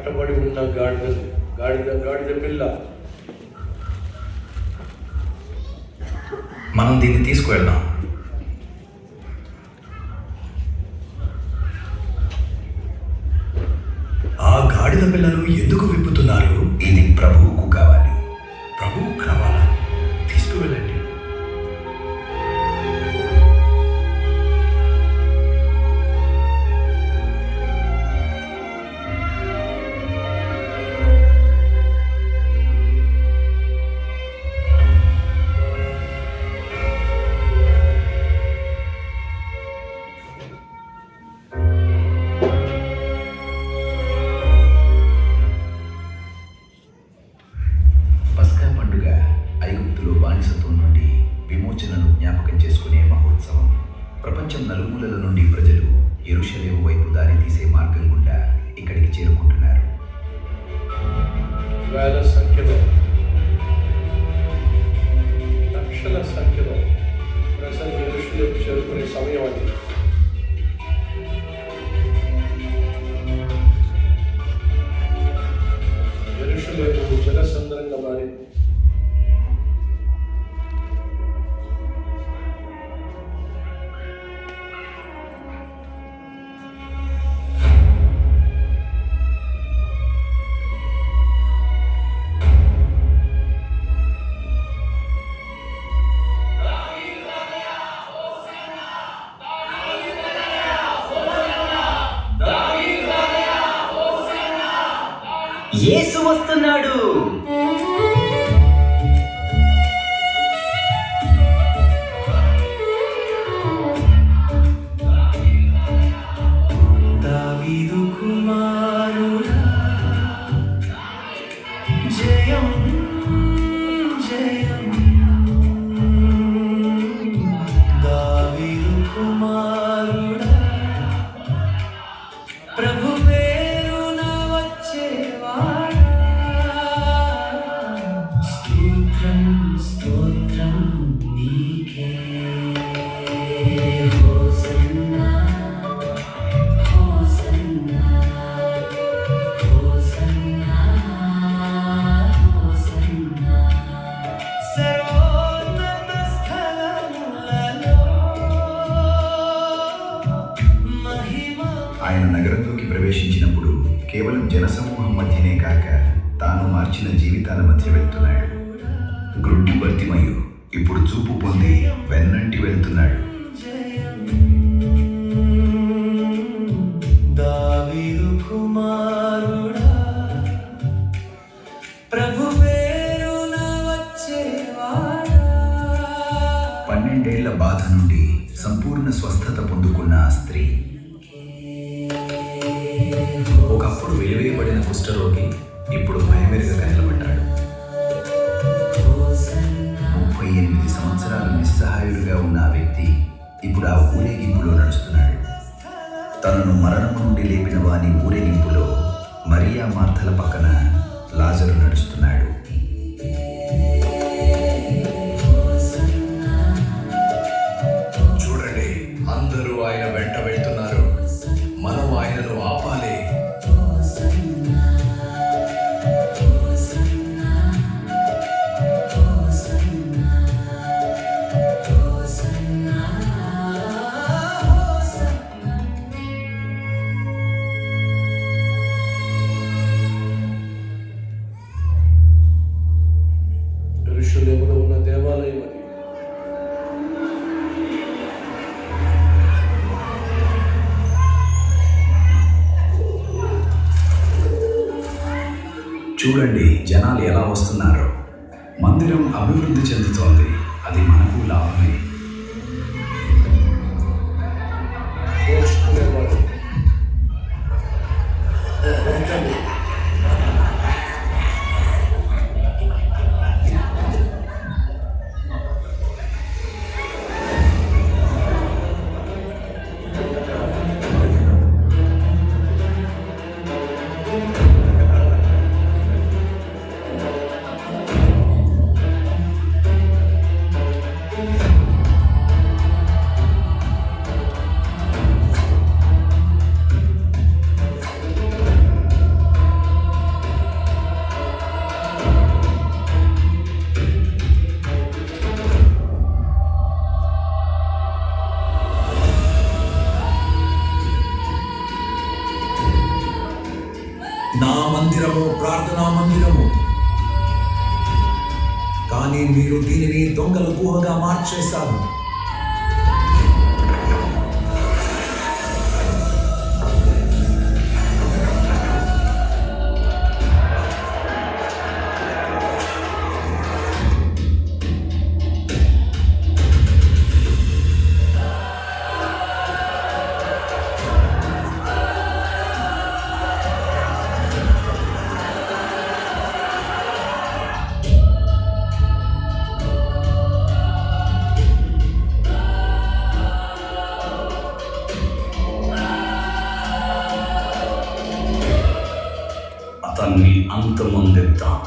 కట్టబడి ఉన్న గాడిద పిల్ల. మనం దీన్ని తీసుకువెళ్దాం. ఆ గాడిద పిల్లను ఎందుకు విప్పుతున్నారు? ఇది ప్రభువుకు కావాలి. ప్రభువు కావాలా? తీసుకువెళ్ళండి. బానిసత్వం నుండి విమోచనను జ్ఞాపకం చేసుకునే మహోత్సవం. ప్రపంచం నలుమూలల నుండి ప్రజలు యెరూషలేము వైపు దారి తీసే మార్గం గుండా ఇక్కడికి చేరుకుంటున్నారు. వేల సంఖ్యలో, లక్షల సంఖ్యలో ప్రజలు యెరూషలేము చేరుకునే సమయం అది. యెరూషలేము జనసంద్రంగా మారింది. యేసు వస్తున్నాడు. దావీదు కుమారుడా, జయం జయం. దావీదు కుమారుడా, ప్రభు పేరున వచ్చేవాడా. స్తోత్రం స్తోత్రం నీకే. Hosanna hosanna hosanna hosanna. సర్వోన్నత స్థలములలో మహిమ. ఆయన నగరంలోకి ప్రవేశించినప్పుడు కేవలం జనసమూహం మధ్యనే కాక తాను మార్చిన జీవితాల మధ్య వెళ్తున్నాడు. గ్రుడ్డి బర్తిమయు ఇప్పుడు చూపు పొంది వెన్నంటి వెళ్తున్నాడు. దావీదు కుమారుడా, ప్రభు పేరున వచ్చేవాడా. 12 ఏళ్ల బాధ నుండి సంపూర్ణ స్వస్థత పొందుకున్న ఆ స్త్రీ, ఒకప్పుడు వెలివేయబడిన కుష్ఠరోగి ఇప్పుడు భయమెరుగగా నిలబడ్డాడు. 38 సంవత్సరాలు నిస్సహాయుడిగా ఉన్న ఆ వ్యక్తి ఇప్పుడు ఆ ఊరేగింపులో నడుస్తున్నాడు. తనను మరణం నుండి లేపిన వాని ఊరేగింపులో మరియా మార్తల పక్కన లాజరు నడుస్తున్నాడు. చూడండి, అందరూ ఆయన వెంట వెళ్తున్నారు. మనం ఆయనను ఆపాలి. యెరూషలేములో ఉన్న దేవాలయం అది. చూడండి, జనాలు ఎలా వస్తున్నారో. మందిరం అభివృద్ధి చెందుతోంది. అది మనకు లాభమే. దోచుకునేవాడు. నా మందిరము ప్రార్థనా మందిరము, కానీ మీరు దీనిని దొంగల గుహగా మార్చేశారు. అతన్ని అంతమొందిద్దాం.